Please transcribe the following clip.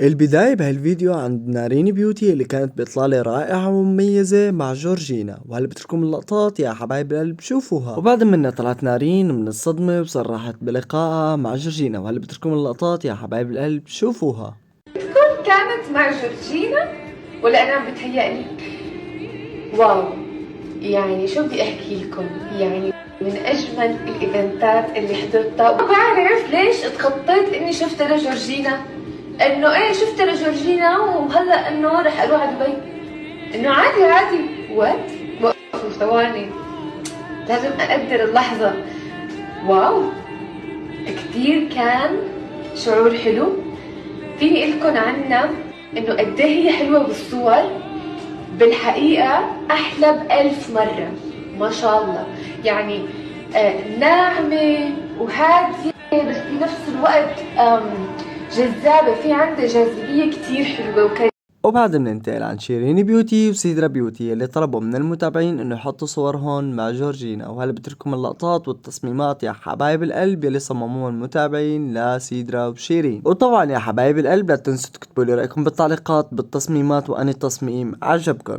البداية بهالفيديو عند نارين بيوتي اللي كانت بإطلالة رائعة ومميزة مع جورجينا، وهلا بتركم اللقطات يا حبايب القلب شوفوها. وبعد منها طلعت نارين من الصدمة وصرحت بلقائها مع جورجينا، وهلا بتركم اللقطات يا حبايب القلب شوفوها. كانت مع جورجينا ولا انا عم بتهيألي؟ واو، يعني شو بدي احكي لكم، يعني من اجمل الايفنتات اللي حضرتها. ما بعرف ليش اتخطيت اني شفت لجورجينا، انه ايه شفت لجورجينا وهلا انه رح اروح على دبي، انه عادي وات. وقفوا ثواني، لازم اقدر اللحظة. واو، كتير كان شعور حلو. فيني لكم عنها انه قد ايه هي حلوة بالصور، بالحقيقة احلى بألف مرة ما شاء الله. يعني ناعمة وهادية بس بنفس الوقت جذابة، في عندها جاذبية كتير حلوة. وبعد بننتقل عن شيرين بيوتي وسيدرا بيوتي اللي طلبوا من المتابعين انه يحطوا صورهم مع جورجينا، وهلا بتركم اللقطات والتصميمات يا حبايب القلب يلي صمموها المتابعين لسيدرا وشيرين. وطبعا يا حبايب القلب لا تنسوا تكتبوا لي رأيكم بالتعليقات بالتصميمات وأني التصميم عجبكم.